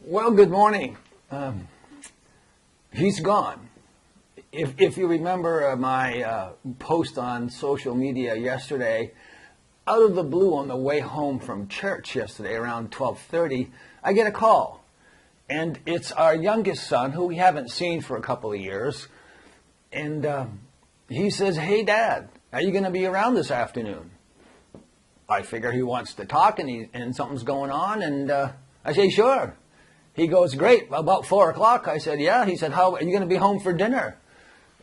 Well, good morning. He's gone. If you remember my post on social media yesterday, out of the blue on the way home from church yesterday around 12:30, I get a call. And it's our youngest son, who we haven't seen for a couple of years. And he says, "Hey, Dad, are you going to be around this afternoon?" I figure he wants to talk and something's going on. And I say, "Sure." He goes, "Great, about 4 o'clock. I said, "Yeah." He said, "How are you going to be home for dinner?"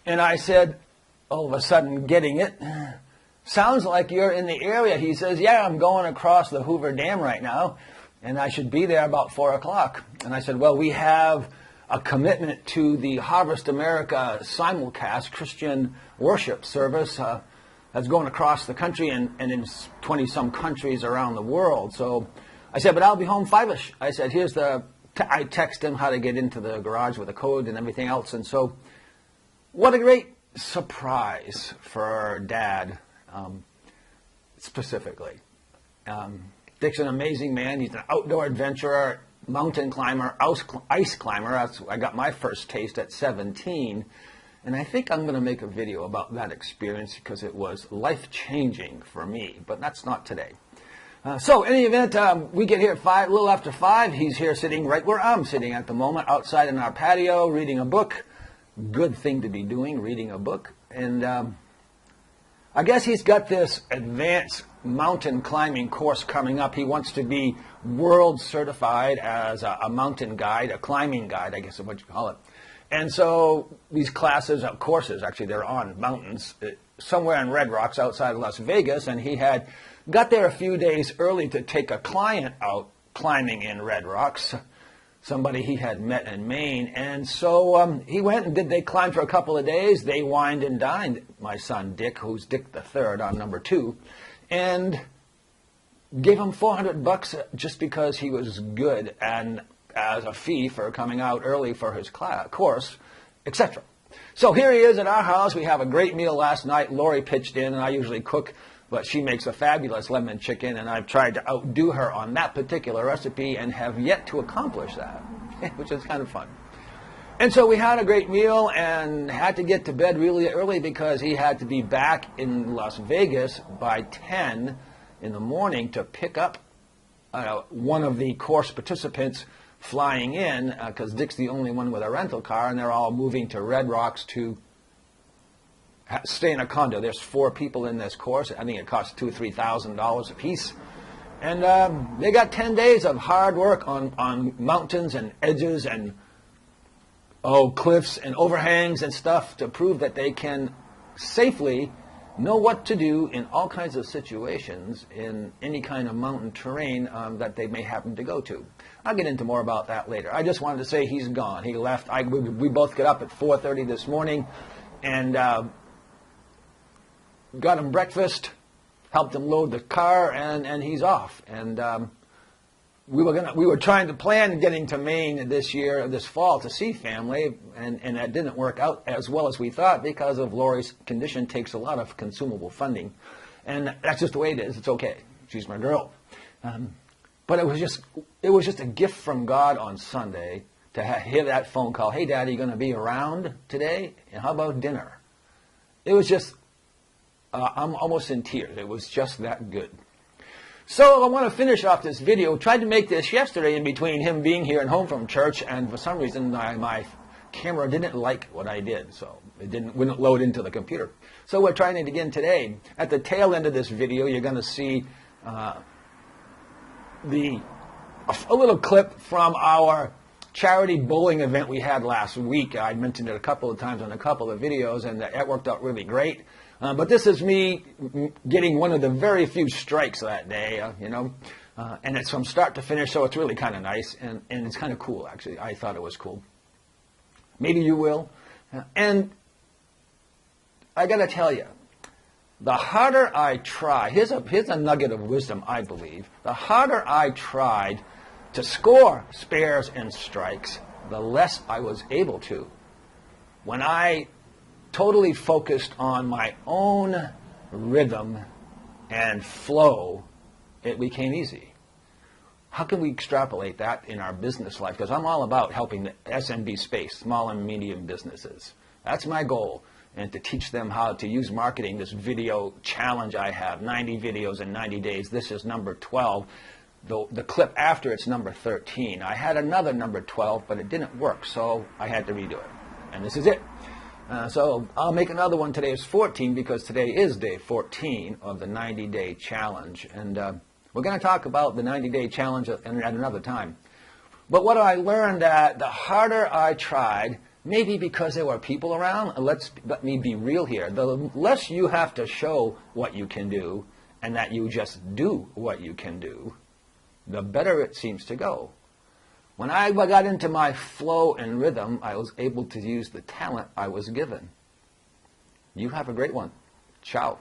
And I said, all of a sudden getting it, "Sounds like you're in the area." He says, "Yeah, I'm going across the Hoover Dam right now, and I should be there about 4 o'clock. And I said, "Well, we have a commitment to the Harvest America simulcast Christian worship service that's going across the country and in 20-some countries around the world." So I said, "But I'll be home 5-ish. I said, I text him how to get into the garage with a code and everything else. And so what a great surprise for Dad, specifically. Dick's an amazing man. He's an outdoor adventurer, mountain climber, ice climber. I got my first taste at 17. And I think I'm going to make a video about that experience because it was life-changing for me. But that's not today. So, in any event, we get here at 5, a little after 5. He's here sitting right where I'm sitting at the moment, outside in our patio, reading a book. Good thing to be doing, reading a book. And I guess he's got this advanced mountain climbing course coming up. He wants to be world certified as a mountain guide, a climbing guide, I guess is what you call it. And so these courses, actually, they're on mountains somewhere in Red Rocks outside of Las Vegas, and he had got there a few days early to take a client out climbing in Red Rocks, somebody he had met in Maine. And so he went and they climbed for a couple of days. They wined and dined my son Dick, who's Dick the Third on number 2, and gave him $400 just because he was good and as a fee for coming out early for his course, etc. So here he is at our house. We have a great meal last night. Lori pitched in, and I usually cook, but she makes a fabulous lemon chicken, and I've tried to outdo her on that particular recipe and have yet to accomplish that, which is kind of fun. And so we had a great meal and had to get to bed really early because he had to be back in Las Vegas by 10 in the morning to pick up one of the course participants flying in, because Dick's the only one with a rental car, and they're all moving to Red Rocks to stay in a condo. There's 4 people in this course. I think it costs $2,000 or $3,000 a piece. And they got 10 days of hard work on mountains and edges and cliffs and overhangs and stuff to prove that they can safely know what to do in all kinds of situations in any kind of mountain terrain that they may happen to go to. I'll get into more about that later. I just wanted to say he's gone. He left. We both got up at 4:30 this morning and got him breakfast, helped him load the car, and he's off. And we were trying to plan getting to Maine this fall to see family, and that didn't work out as well as we thought because of Lori's condition. Takes a lot of consumable funding, and that's just the way it is. It's okay. She's my girl. But it was just a gift from God on Sunday to hear that phone call. "Hey, Dad, are you going to be around today? And how about dinner?" It was just, I'm almost in tears. It was just that good. So I want to finish off this video. Tried to make this yesterday in between him being here and home from church, and for some reason my camera didn't like what I did, so it wouldn't load into the computer. So we're trying it again today. At the tail end of this video, you're going to see a little clip from our charity bowling event we had last week. I mentioned it a couple of times on a couple of videos, and that worked out really great. But this is me getting one of the very few strikes that day, and it's from start to finish, so it's really kind of nice, and it's kind of cool, actually. I thought it was cool. Maybe you will. And I got to tell you, the harder I try, here's a nugget of wisdom, I believe. The harder I tried to score spares and strikes, the less I was able to. When I totally focused on my own rhythm and flow, it became easy. how can we extrapolate that in our business life? Because I'm all about helping the SMB space, small and medium businesses. That's my goal, and to teach them how to use marketing, this video challenge I have, 90 videos in 90 days. This is number 12. The clip after it's number 13. I had another number 12, but it didn't work, so I had to redo it. And this is it. So I'll make another one. Today is 14 because today is day 14 of the 90-day challenge. And we're going to talk about the 90-day challenge at another time. But what I learned that the harder I tried, maybe because there were people around, let me be real here, the less you have to show what you can do and that you just do what you can do, the better it seems to go. When I got into my flow and rhythm, I was able to use the talent I was given. You have a great one. Ciao.